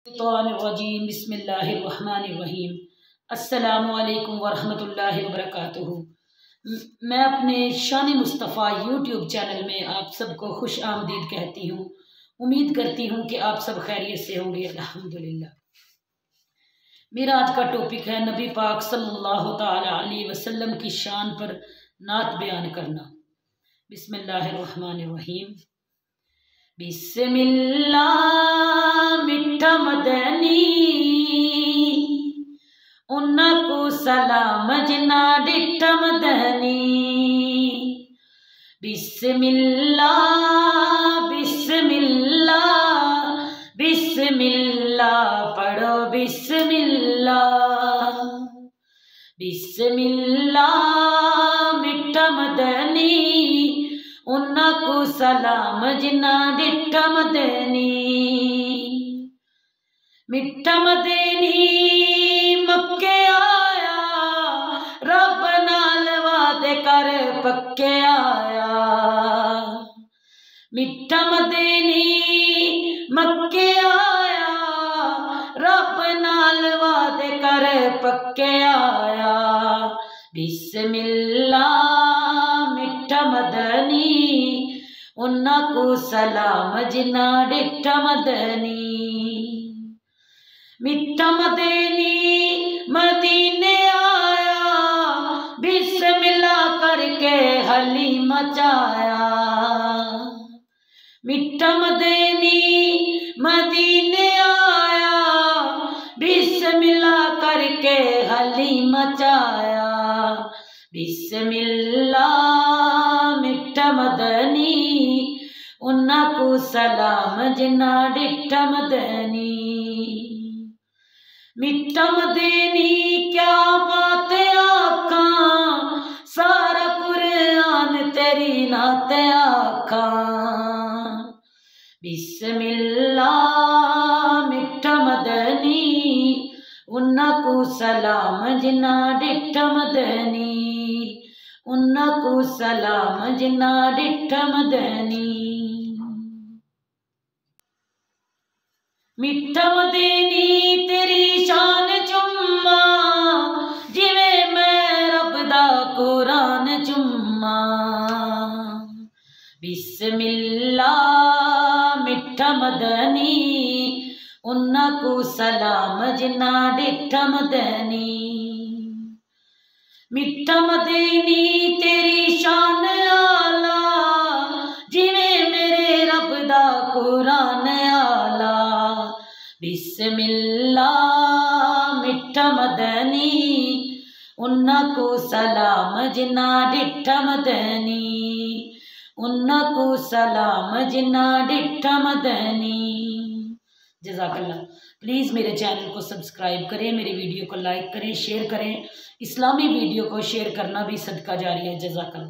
बिस्मिल्लाहिर्रहमानिर्रहीम। अस्सलामु अलैकुम वरहमतुल्लाहि वबरकातुहू। मैं अपने शान मुस्तफ़ा यूट्यूब चैनल में आप सबको खुश आमदीद कहती हूँ। उम्मीद करती हूँ कि आप सब खैरियत से होंगे। अल्हम्दुलिल्लाह। मेरा आज का टॉपिक है नबी पाक सल्लल्लाहु ताला अलैहि वसल्लम की शान पर नात बयान करना। बिस्मिल्लाहिर्रहमानिर्रहीम। बिस्मिल्लाह मिठा मदनी उन्ना को सलाम जिना डिठा मदनी। बिस्मिल्लाह बिस्मिल्लाह बिस्मिल्लाह पढ़ो बिस्मिल्लाह। बिस्मिल्लाह मिठा मदनी उन्ना को सलाम जिना डिठा मदनी। मिठा मदनी मक्के आया रब नाल वादे कर पक्के आया। मिठा मदनी मक्के आया रब नाल वादे कर पक्के आया। बिस्मिल्लाह मिठा मदनी उन्ना को सलाम जिना डिठा मदनी। मिठा मदनी मदीने आया बिस्मिल्लाह करके हली मचाया। मिठा मदनी मदीने आया बिस्मिल्लाह करके हली मचाया। बिस्मिल्लाह मिठा मदनी उन्ना को सलाम जिना डिठा मदनी। मिठा मदनी क्या बात आखा सारा कुरान तेरी नात आखा। बिस्मिल्लाह मिठा मदनी उन्ना को सलाम जिना डिठा मदनी। उन्ना को सलाम जिना डिठा मदनी। मिठा मदनी तेरी शान चुम्मा जिवें मैं रब दा कुरान चुम्मा। बिस्मिल्लाह मिठा मदनी उन्ना को सलाम जिना डिठा मदनी। मिठा मदनी तेरी शान आला जिवें मेरे रब दा कुरान आला। बिस्मिल्लाह मिठा मदनी उन्ना को सलाम जिना डिठा मदनी। उन्ना को सलाम जिना डिठा मदनी। जज़ाकल्लाह। प्लीज़ मेरे चैनल को सब्सक्राइब करें, मेरे वीडियो को लाइक करें, शेयर करें। इस्लामी वीडियो को शेयर करना भी सदका जारी है। जज़ाकल्लाह।